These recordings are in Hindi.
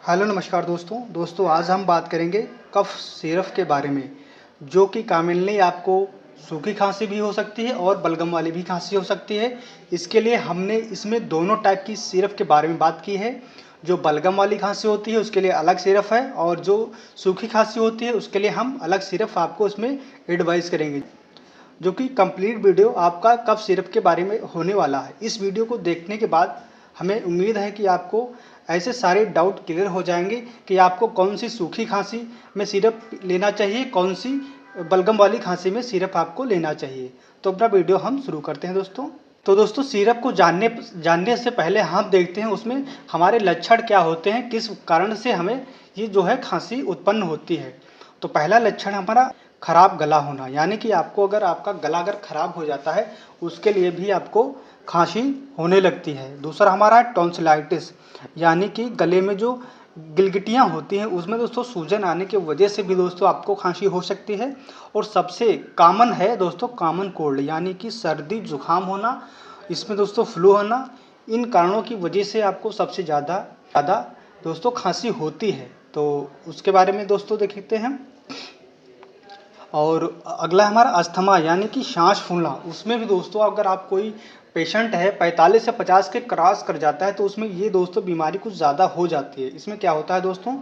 हेलो नमस्कार दोस्तों आज हम बात करेंगे कफ सिरप के बारे में, जो कि कॉमनली आपको सूखी खांसी भी हो सकती है और बलगम वाली भी खांसी हो सकती है। इसके लिए हमने इसमें दोनों टाइप की सिरप के बारे में बात की है। जो बलगम वाली खांसी होती है उसके लिए अलग सिरप है, और जो सूखी खांसी होती है उसके लिए हम अलग सिरप आपको इसमें एडवाइस करेंगे। जो कि कंप्लीट वीडियो आपका कफ सिरप के बारे में होने वाला है। इस वीडियो को देखने के बाद हमें उम्मीद है कि आपको ऐसे सारे डाउट क्लियर हो जाएंगे कि आपको कौन सी सूखी खांसी में सिरप लेना चाहिए, कौन सी बलगम वाली खांसी में सिरप आपको लेना चाहिए। तो अपना वीडियो हम शुरू करते हैं दोस्तों। तो दोस्तों सिरप को जानने से पहले हम देखते हैं उसमें हमारे लक्षण क्या होते हैं, किस कारण से हमें ये जो है खांसी उत्पन्न होती है। तो पहला लक्षण हमारा खराब गला होना, यानी कि आपको आपका गला खराब हो जाता है उसके लिए भी आपको खांसी होने लगती है। दूसरा हमारा है टॉन्सिलाइटिस, यानी कि गले में जो गिलगिटियाँ होती हैं उसमें दोस्तों सूजन आने की वजह से भी दोस्तों आपको खांसी हो सकती है। और सबसे कॉमन है दोस्तों कॉमन कोल्ड, यानी कि सर्दी जुकाम होना, इसमें दोस्तों फ्लू होना। इन कारणों की वजह से आपको सबसे ज़्यादा दोस्तों खांसी होती है। तो उसके बारे में दोस्तों देखते हैं। और अगला हमारा अस्थमा, यानी कि सांस फूलना। उसमें भी दोस्तों अगर आप कोई पेशेंट है 45 से 50 के क्रॉस कर जाता है तो उसमें ये दोस्तों बीमारी कुछ ज़्यादा हो जाती है। इसमें क्या होता है दोस्तों,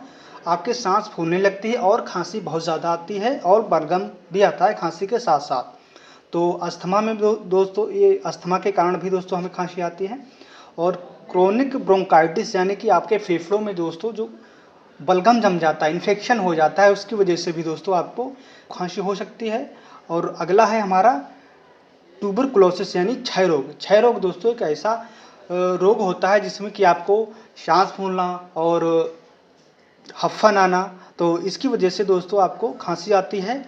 आपके सांस फूलने लगती है और खांसी बहुत ज़्यादा आती है और बलगम भी आता है खांसी के साथ साथ। तो अस्थमा में दोस्तों ये अस्थमा के कारण भी दोस्तों हमें खांसी आती है। और क्रोनिक ब्रोंकाइटिस, यानी कि आपके फेफड़ों में दोस्तों जो बलगम जम जाता है, इन्फेक्शन हो जाता है, उसकी वजह से भी दोस्तों आपको खांसी हो सकती है। और अगला है हमारा ट्यूबरकुलोसिस, यानी क्षय रोग। क्षय रोग दोस्तों एक ऐसा रोग होता है जिसमें कि आपको सांस फूलना और हफ्फन आना, तो इसकी वजह से दोस्तों आपको खांसी आती है।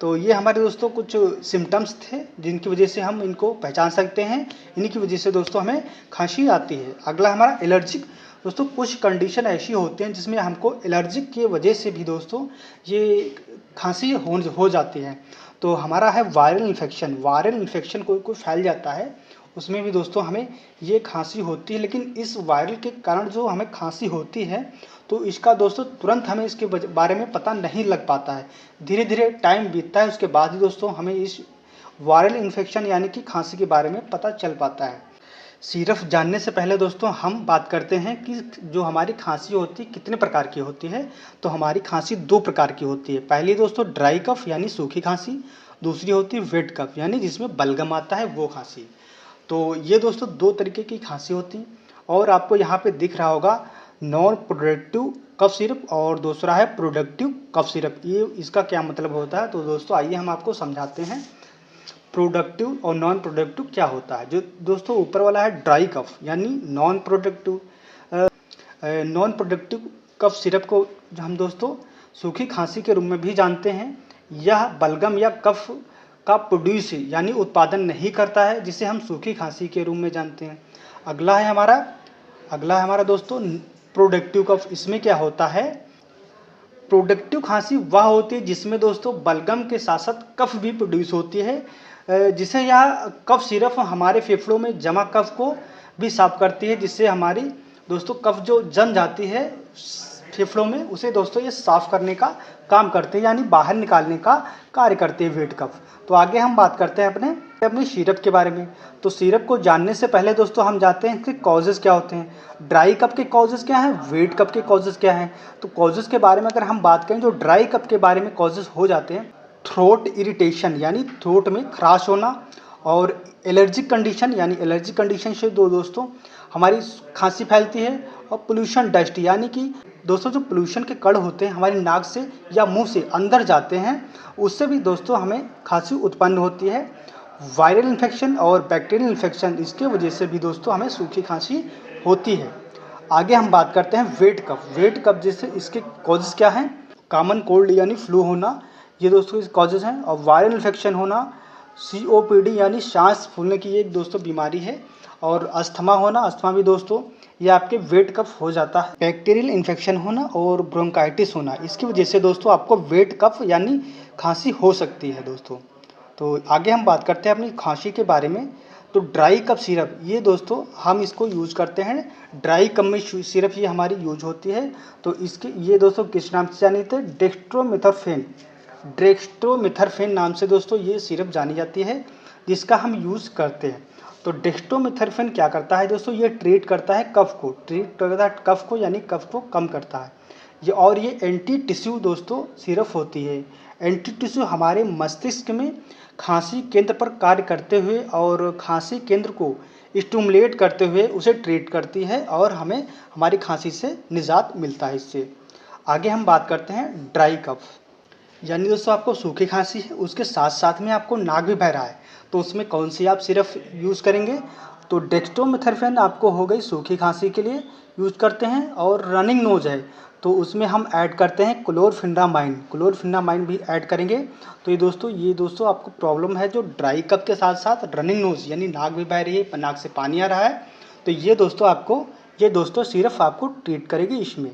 तो ये हमारे दोस्तों कुछ सिम्टम्स थे जिनकी वजह से हम इनको पहचान सकते हैं, इन्हीं की वजह से दोस्तों हमें खांसी आती है। अगला हमारा एलर्जिक। दोस्तों कुछ कंडीशन ऐसी होती हैं जिसमें हमको एलर्जिक की वजह से भी दोस्तों ये खांसी हो जाती है। तो हमारा है वायरल इन्फेक्शन। वायरल इन्फेक्शन कोई फैल जाता है, उसमें भी दोस्तों हमें ये खांसी होती है। लेकिन इस वायरल के कारण जो हमें खांसी होती है तो इसका दोस्तों तुरंत हमें इसके बारे में पता नहीं लग पाता है, धीरे धीरे टाइम बीतता है उसके बाद ही दोस्तों हमें इस वायरल इन्फेक्शन यानी कि खांसी के बारे में पता चल पाता है। सिरप जानने से पहले दोस्तों हम बात करते हैं कि जो हमारी खांसी होती है कितने प्रकार की होती है। तो हमारी खांसी दो प्रकार की होती है। पहली दोस्तों ड्राई कफ यानी सूखी खांसी, दूसरी होती है वेट कफ यानी जिसमें बलगम आता है वो खांसी। तो ये दोस्तों दो तरीके की खांसी होती। और आपको यहाँ पे दिख रहा होगा नॉन प्रोडक्टिव कफ सिरप और दूसरा है प्रोडक्टिव कफ सिरप। ये इसका क्या मतलब होता है, तो दोस्तों आइए हम आपको समझाते हैं प्रोडक्टिव और नॉन प्रोडक्टिव क्या होता है। जो दोस्तों ऊपर वाला है ड्राई कफ यानी नॉन प्रोडक्टिव कफ सिरप को जो हम दोस्तों सूखी खांसी के रूप में भी जानते हैं। यह बलगम या कफ का प्रोड्यूस यानी उत्पादन नहीं करता है, जिसे हम सूखी खांसी के रूप में जानते हैं। अगला है हमारा दोस्तों प्रोडक्टिव कफ। इसमें क्या होता है, प्रोडक्टिव खांसी वह होती है जिसमें दोस्तों बलगम के साथ साथ कफ भी प्रोड्यूस होती है, जिसे यह कफ सिरप हमारे फेफड़ों में जमा कफ को भी साफ करती है, जिससे हमारी दोस्तों कफ जो जम जाती है फेफड़ों में उसे दोस्तों ये साफ करने का काम करते हैं, यानी बाहर निकालने का कार्य करते हैं वेट कफ। तो आगे हम बात करते हैं अपने सिरप के बारे में। तो सिरप को जानने से पहले दोस्तों हम जानते हैं कि कॉजेज़ क्या होते हैं। ड्राई कफ के कॉजेज़ क्या हैं, वेट कफ के कॉजेज़ क्या हैं। तो कॉजेज़ के बारे में अगर हम बात करें, जो ड्राई कफ के बारे में कॉजेज़ हो जाते हैं, थ्रोट इरिटेशन यानी थ्रोट में खराश होना, और एलर्जिक कंडीशन यानी एलर्जिक कंडीशन से दोस्तों हमारी खांसी फैलती है। और पोल्यूशन डस्ट, यानी कि दोस्तों जो पोल्यूशन के कण होते हैं हमारी नाक से या मुंह से अंदर जाते हैं, उससे भी दोस्तों हमें खांसी उत्पन्न होती है। वायरल इन्फेक्शन और बैक्टीरियल इन्फेक्शन, इसके वजह से भी दोस्तों हमें सूखी खांसी होती है। आगे हम बात करते हैं वेट कफ। वेट कफ जैसे इसके कॉजेज़ क्या हैं, कॉमन कोल्ड यानी फ्लू होना, ये दोस्तों इस कॉजेज़ हैं। और वायरल इन्फेक्शन होना, COPD यानी सांस फूलने की एक दोस्तों बीमारी है। और अस्थमा होना, अस्थमा भी दोस्तों ये आपके वेट कफ हो जाता है। बैक्टीरियल इन्फेक्शन होना और ब्रोंकाइटिस होना, इसकी वजह से दोस्तों आपको वेट कफ यानी खांसी हो सकती है दोस्तों। तो आगे हम बात करते हैं अपनी खांसी के बारे में। तो ड्राई कफ सिरप ये दोस्तों हम इसको यूज़ करते हैं, ड्राई कफ में सिरप ये हमारी यूज होती है। तो इसके ये दोस्तों किस नाम से जानी थे, डेक्स्ट्रोमिथरफेन नाम से दोस्तों ये सिरप जानी जाती है, जिसका हम यूज़ करते हैं। तो डेक्स्ट्रोमिथरफेन क्या करता है दोस्तों, ये ट्रीट करता है कफ को, यानी कफ को कम करता है ये। और ये एंटी टिश्यू दोस्तों सिरप होती है। एंटी टिश्यू हमारे मस्तिष्क में खांसी केंद्र पर कार्य करते हुए और खांसी केंद्र को स्टिमुलेट करते हुए उसे ट्रीट करती है और हमें हमारी खांसी से निजात मिलता है इससे। आगे हम बात करते हैं ड्राई कफ, यानी दोस्तों आपको सूखी खांसी है, उसके साथ साथ में आपको नाक भी बह रहा है, तो उसमें कौन सी आप सिरप यूज़ करेंगे। तो डेक्स्ट्रोमिथरफेन आपको हो गई सूखी खांसी के लिए यूज़ करते हैं। और रनिंग नोज है तो उसमें हम ऐड करते हैं क्लोरफेनामाइन भी ऐड करेंगे। तो ये दोस्तों आपको प्रॉब्लम है जो ड्राई कफ के साथ साथ रनिंग नोज यानी नाक भी बह रही है, नाक से पानी आ रहा है, तो ये दोस्तों सिर्फ आपको ट्रीट करेगी इसमें।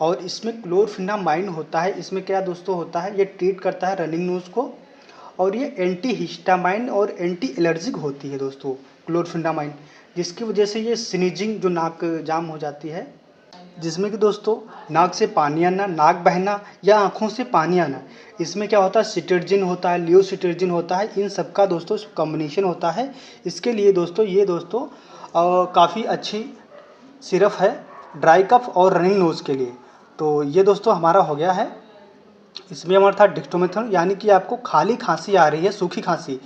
और इसमें क्लोरफेनामाइन होता है, इसमें क्या दोस्तों होता है, ये ट्रीट करता है रनिंग नोज को, और ये एंटी हिस्टामाइन और एंटी एलर्जिक होती है दोस्तों क्लोरफेनामाइन, जिसकी वजह से ये स्नीजिंग जो नाक जाम हो जाती है, जिसमें कि दोस्तों नाक से पानी आना, नाक बहना या आँखों से पानी आना, इसमें क्या होता है, सिटर्जिन होता है, लियोसिटर्जिन होता है, इन सब का दोस्तों कॉम्बिनेशन होता है। इसके लिए दोस्तों ये दोस्तों काफ़ी अच्छी सिरप है ड्राई कफ और रनिंग नोज़ के लिए। तो ये दोस्तों हमारा हो गया है। इसमें हमारा था डेक्स्ट्रोमेथोन, यानी कि आपको खाली खांसी आ रही है, सूखी खांसी,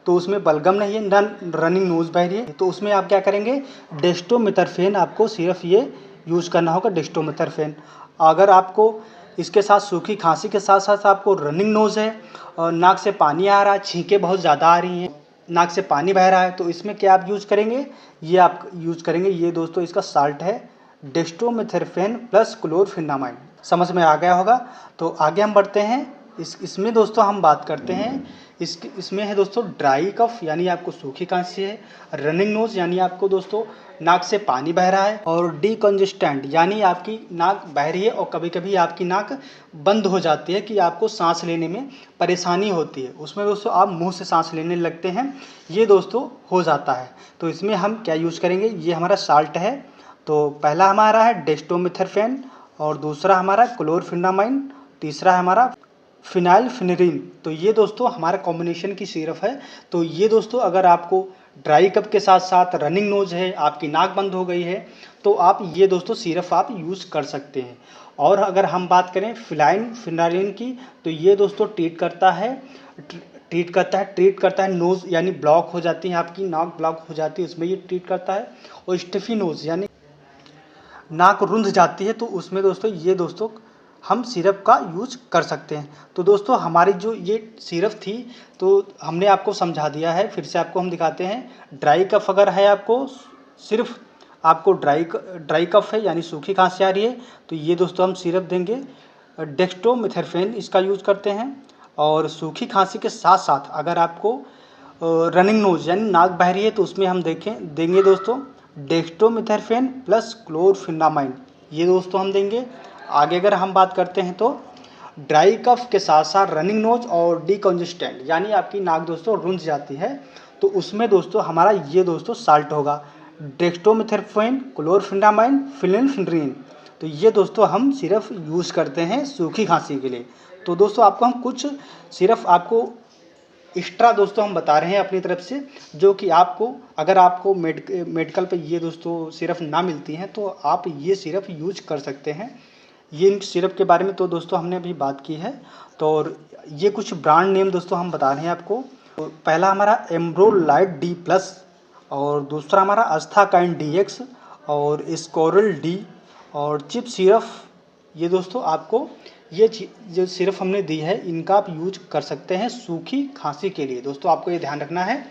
तो उसमें बलगम नहीं है, ना रनिंग नोज बह रही है, तो उसमें आप क्या करेंगे, डेक्स्ट्रोमेथरफेन आपको सिर्फ ये यूज़ करना होगा, डेक्स्ट्रोमेथरफेन। अगर आपको इसके साथ सूखी खांसी के साथ साथ आपको रनिंग नोज है और नाक से पानी आ रहा है, छींकें बहुत ज़्यादा आ रही हैं, नाक से पानी बह रहा है, तो इसमें क्या आप यूज़ करेंगे, ये आप यूज़ करेंगे, ये दोस्तों इसका साल्ट है डेक्स्ट्रोमेथरफेन प्लस क्लोरफेनामाइन। समझ में आ गया होगा। तो आगे हम बढ़ते हैं। इसमें दोस्तों हम बात करते हैं, इसमें है दोस्तों ड्राई कफ यानी आपको सूखी खांसी है, रनिंग नोज यानी आपको दोस्तों नाक से पानी बह रहा है, और डीकंजेस्टेंट यानी आपकी नाक बह रही है और कभी कभी आपकी नाक बंद हो जाती है कि आपको सांस लेने में परेशानी होती है, उसमें दोस्तों आप मुंह से सांस लेने लगते हैं, ये दोस्तों हो जाता है। तो इसमें हम क्या यूज़ करेंगे, ये हमारा साल्ट है। तो पहला हमारा है डेक्स्ट्रोमेथरफेन, और दूसरा हमारा क्लोरफेनामाइन, तीसरा हमारा फिनाइलफिनेरिन। तो ये दोस्तों हमारा कॉम्बिनेशन की सिरप है। तो ये दोस्तों अगर आपको ड्राई कफ के साथ साथ रनिंग नोज है, आपकी नाक बंद हो गई है, तो आप ये दोस्तों सिरप आप यूज़ कर सकते हैं। और अगर हम बात करें फिनाइलफिनेरिन की, तो ये दोस्तों ट्रीट करता है नोज यानी ब्लॉक हो जाती है, आपकी नाक ब्लॉक हो जाती है, उसमें ये ट्रीट करता है। और स्टफी नोज यानी नाक रुंध जाती है, तो उसमें दोस्तों ये दोस्तों हम सिरप का यूज कर सकते हैं। तो दोस्तों हमारी जो ये सिरप थी तो हमने आपको समझा दिया है, फिर से आपको हम दिखाते हैं। ड्राई कफ अगर है, आपको सिर्फ आपको ड्राई कफ है यानी सूखी खांसी आ रही है, तो ये दोस्तों हम सिरप देंगे डेक्स्ट्रोमेथरफेन, इसका यूज करते हैं। और सूखी खांसी के साथ साथ अगर आपको रनिंग नोज यानी नाक बह रही है, तो उसमें हम देंगे दोस्तों डेक्स्ट्रोमेथरफेन प्लस क्लोरफेनामाइन, ये दोस्तों हम देंगे। आगे अगर हम बात करते हैं तो ड्राई कफ के साथ साथ रनिंग नोज और डीकंजेस्टेंट यानी आपकी नाक दोस्तों रुंध जाती है, तो उसमें दोस्तों हमारा ये दोस्तों साल्ट होगा डेक्स्ट्रोमेथरफेन, क्लोरफेनामाइन, फिनाइलफिनेरिन। तो ये दोस्तों हम सिर्फ यूज़ करते हैं सूखी खांसी के लिए। तो दोस्तों आपको हम कुछ सिर्फ आपको एक्स्ट्रा दोस्तों हम बता रहे हैं अपनी तरफ से, जो कि आपको अगर आपको मेडिकल पे ये दोस्तों सिरप ना मिलती हैं, तो आप ये सिरप यूज कर सकते हैं। ये इन सिरप के बारे में तो दोस्तों हमने अभी बात की है। तो और ये कुछ ब्रांड नेम दोस्तों हम बता रहे हैं आपको। तो पहला हमारा एम्ब्रोलाइट डी प्लस, और दूसरा हमारा अस्थाकाइन DX, और स्कोरल डी, और चिप सिरप। ये दोस्तों आपको ये जो सिरप हमने दी है, इनका आप यूज कर सकते हैं सूखी खांसी के लिए। दोस्तों आपको ये ध्यान रखना है।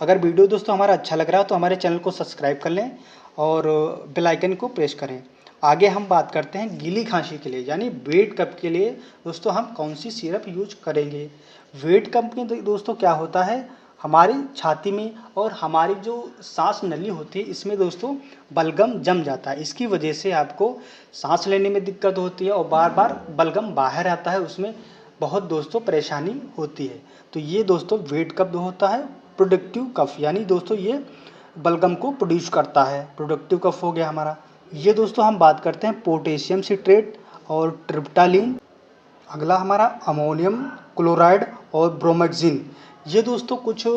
अगर वीडियो दोस्तों हमारा अच्छा लग रहा है तो हमारे चैनल को सब्सक्राइब कर लें और बेल आइकन को प्रेस करें। आगे हम बात करते हैं गीली खांसी के लिए यानी वेट कफ के लिए दोस्तों हम कौन सी सिरप यूज करेंगे। वेट कफ में दोस्तों क्या होता है, हमारी छाती में और हमारी जो सांस नली होती है, इसमें दोस्तों बलगम जम जाता है, इसकी वजह से आपको सांस लेने में दिक्कत होती है और बार बार बलगम बाहर आता है, उसमें बहुत दोस्तों परेशानी होती है। तो ये दोस्तों वेट कफ होता है, प्रोडक्टिव कफ, यानी दोस्तों ये बलगम को प्रोड्यूस करता है। प्रोडक्टिव कफ हो गया हमारा। ये दोस्तों हम बात करते हैं पोटेशियम सिट्रेट और ट्रिप्टालिन। अगला हमारा अमोनियम क्लोराइड और ब्रोमेक्सिन। ये दोस्तों कुछ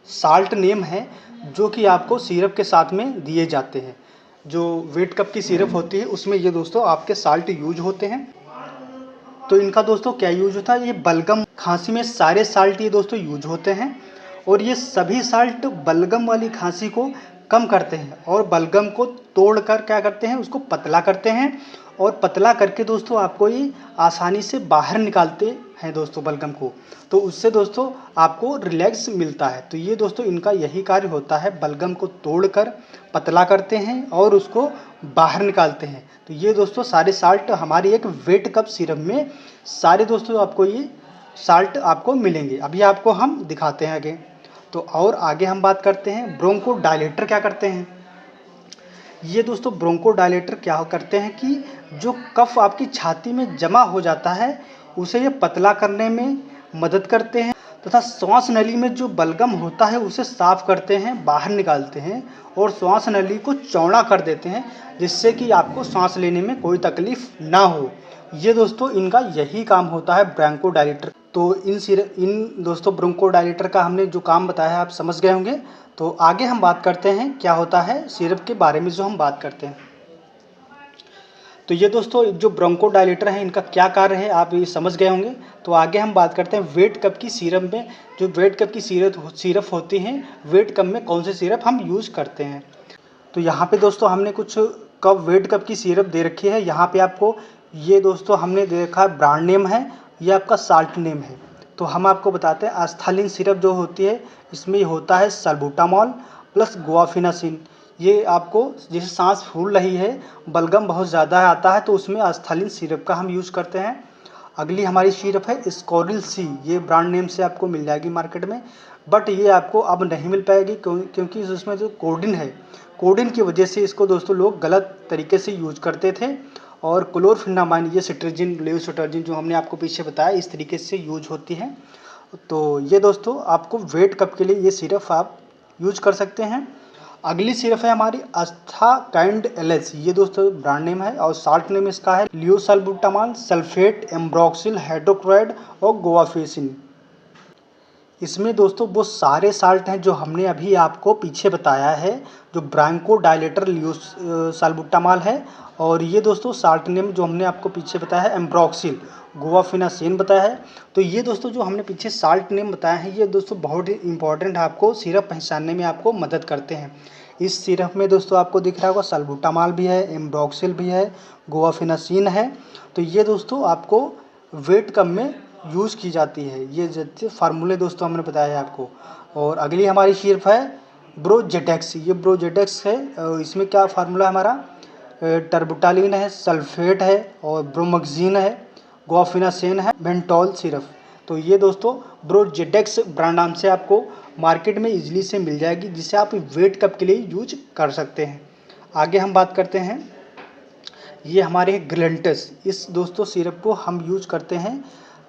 साल्ट नेम है जो कि आपको सिरप के साथ में दिए जाते हैं। जो वेट कप की सिरप होती है उसमें ये दोस्तों आपके साल्ट यूज होते हैं। तो इनका दोस्तों क्या यूज होता है, ये बलगम खांसी में सारे साल्ट ये दोस्तों यूज होते हैं और ये सभी साल्ट बलगम वाली खांसी को कम करते हैं और बलगम को तोड़कर क्या करते हैं, उसको पतला करते हैं और पतला करके दोस्तों आपको ये आसानी से बाहर निकालते हैं दोस्तों बलगम को। तो उससे दोस्तों आपको रिलैक्स मिलता है। तो ये दोस्तों इनका यही कार्य होता है, बलगम को तोड़कर पतला करते हैं और उसको बाहर निकालते हैं। तो ये दोस्तों सारे साल्ट हमारी एक वेट कप सिरप में सारे दोस्तों आपको ये साल्ट आपको मिलेंगे। अभी आपको हम दिखाते हैं आगे। तो और आगे हम बात करते हैं ब्रोंको डायलेटर क्या करते हैं। ये दोस्तों ब्रोंको डायलेटर क्या करते हैं कि जो कफ आपकी छाती में जमा हो जाता है उसे ये पतला करने में मदद करते हैं तथा श्वास नली में जो बलगम होता है उसे साफ करते हैं, बाहर निकालते हैं और श्वास नली को चौड़ा कर देते हैं, जिससे कि आपको सांस लेने में कोई तकलीफ ना हो। ये दोस्तों इनका यही काम होता है ब्रोंको डायलेटर। तो इन दोस्तों ब्रोंको डायलेटर का हमने जो काम बताया है आप समझ गए होंगे। तो आगे हम बात करते हैं क्या होता है सिरप के बारे में जो हम बात करते हैं। तो ये दोस्तों जो ब्रोंको डायलेटर है इनका क्या कार्य है आप ये समझ गए होंगे। तो आगे हम बात करते हैं वेट कप की सिरप में। जो वेट कप की सिरप होती हैं, वेट कप में कौन से सिरप हम यूज़ करते हैं। तो यहाँ पे दोस्तों हमने कुछ वेट कप की सिरप दे रखी है। यहाँ पे आपको ये दोस्तों हमने दे रखा है ब्रांड नेम है, ये आपका साल्ट नेम है। तो हम आपको बताते हैं आस्थालिन सिरप जो होती है इसमें होता है सल्बूटामॉल प्लस गुआफिनासिन। ये आपको जैसे सांस फूल रही है, बलगम बहुत ज़्यादा आता है, तो उसमें आस्थालिन सिरप का हम यूज़ करते हैं। अगली हमारी सिरप है स्कोरिल सी। ये ब्रांड नेम से आपको मिल जाएगी मार्केट में, बट ये आपको अब नहीं मिल पाएगी क्योंकि उसमें जो कोडिन है, कोडिन की वजह से इसको दोस्तों लोग गलत तरीके से यूज करते थे। और क्लोरफिनामाइन, ये सिट्रजिन लेवोसिट्राजिन जो हमने आपको पीछे बताया, इस तरीके से यूज होती है। तो ये दोस्तों आपको वेट कप के लिए ये सिरप आप यूज कर सकते हैं। अगली सिरप है हमारी अस्थाकाइंड एलएस। ये दोस्तों ब्रांड नेम है और साल्ट नेम इसका है लियोसल्बुटामॉल सल्फेट एम्ब्रोक्सिल हाइड्रोक्लोराइड और गुआफेसिन। इसमें दोस्तों वो सारे साल्ट हैं जो हमने अभी आपको पीछे बताया है, जो ब्रोंको डायलेटर लियोसल्बुटामॉल है, और ये दोस्तों साल्ट नेम जो हमने आपको पीछे बताया है एम्ब्रोक्सिल, गुआफिनासिन बताया है। तो ये दोस्तों जो हमने पीछे साल्ट नेम बताया है ये दोस्तों बहुत ही इंपॉर्टेंट, आपको सिरप पहचानने में आपको मदद करते हैं। इस सिरप में दोस्तों आपको दिख रहा होगा सल्बुटामॉल भी है, एम्ब्रोक्सिल भी है, गुआफिनासिन है। तो ये दोस्तों आपको वेट कम में यूज़ की जाती है। ये जितने फार्मूले दोस्तों हमने बताया है आपको। और अगली हमारी सिरप है ब्रोजेडेक्स। ये ब्रोजेडेक्स है, इसमें क्या फार्मूला हमारा टर्बुटालिन है, सल्फेट है और ब्रोमेक्सिन है, गुआफिनासिन है, मेंटोल सिरप। तो ये दोस्तों ब्रोजेडेक्स ब्रांड नाम से आपको मार्केट में इजीली से मिल जाएगी, जिसे आप वेट कप के लिए यूज कर सकते हैं। आगे हम बात करते हैं, ये हमारे ग्लेंटस। इस दोस्तों सिरप को हम यूज करते हैं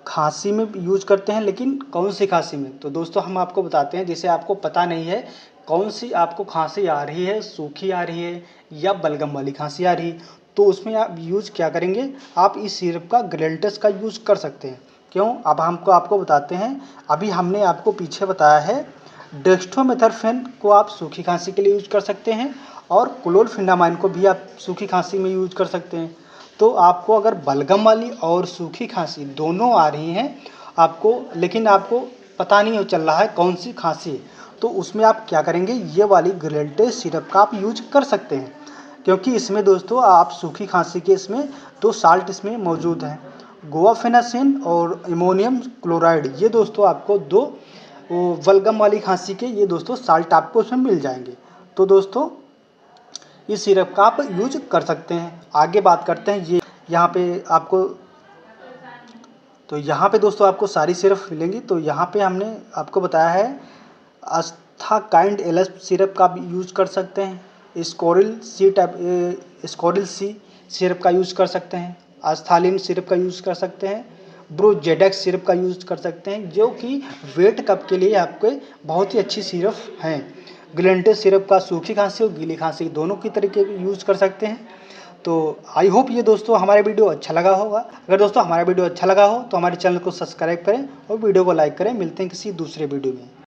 खांसी में यूज करते हैं, लेकिन कौन सी खांसी में, तो दोस्तों हम आपको बताते हैं। जैसे आपको पता नहीं है कौन सी आपको खांसी आ रही है, सूखी आ रही है या बलगम वाली खांसी आ रही, तो उसमें आप यूज क्या करेंगे, आप इस सिरप का ग्लेंटस का यूज कर सकते हैं। क्यों, अब हमको आपको बताते हैं। अभी हमने आपको पीछे बताया है डेक्स्ट्रोमेथर्फेन को आप सूखी खांसी के लिए यूज कर सकते हैं और क्लोरफिनामाइन को भी आप सूखी खांसी में यूज कर सकते हैं। तो आपको अगर बलगम वाली और सूखी खांसी दोनों आ रही हैं आपको, लेकिन आपको पता नहीं चल रहा है कौन सी खांसी है, तो उसमें आप क्या करेंगे, ये वाली ग्लेंटस सिरप का आप यूज कर सकते हैं। क्योंकि इसमें दोस्तों आप सूखी खांसी के इसमें दो साल्ट इसमें मौजूद हैं, गुआफिनासिन और अमोनियम क्लोराइड। ये दोस्तों आपको दो बलगम वाली खांसी के ये दोस्तों साल्ट आपको उसमें मिल जाएंगे। तो दोस्तों इस सिरप का आप यूज कर सकते हैं। आगे बात करते हैं, ये यहाँ पे आपको, तो यहाँ पे दोस्तों आपको सारी सिरप मिलेंगी। तो यहाँ पे हमने आपको बताया है अस्थाकाइंड एलएस सिरप का भी यूज कर सकते हैं, स्कोरिल सी सिरप का यूज कर सकते हैं, आस्थालिन सिरप का यूज कर सकते हैं, ब्रोजेडेक्स सिरप का यूज़ कर सकते हैं, जो कि वेट कफ के लिए आपके बहुत ही अच्छी सिरप हैं। ग्लेंटेस सिरप का सूखी खांसी और गीली खांसी दोनों की तरीके यूज़ कर सकते हैं। तो आई होप ये दोस्तों हमारा वीडियो अच्छा लगा होगा। अगर दोस्तों हमारा वीडियो अच्छा लगा हो तो हमारे चैनल को सब्सक्राइब करें और वीडियो को लाइक करें। मिलते हैं किसी दूसरे वीडियो में।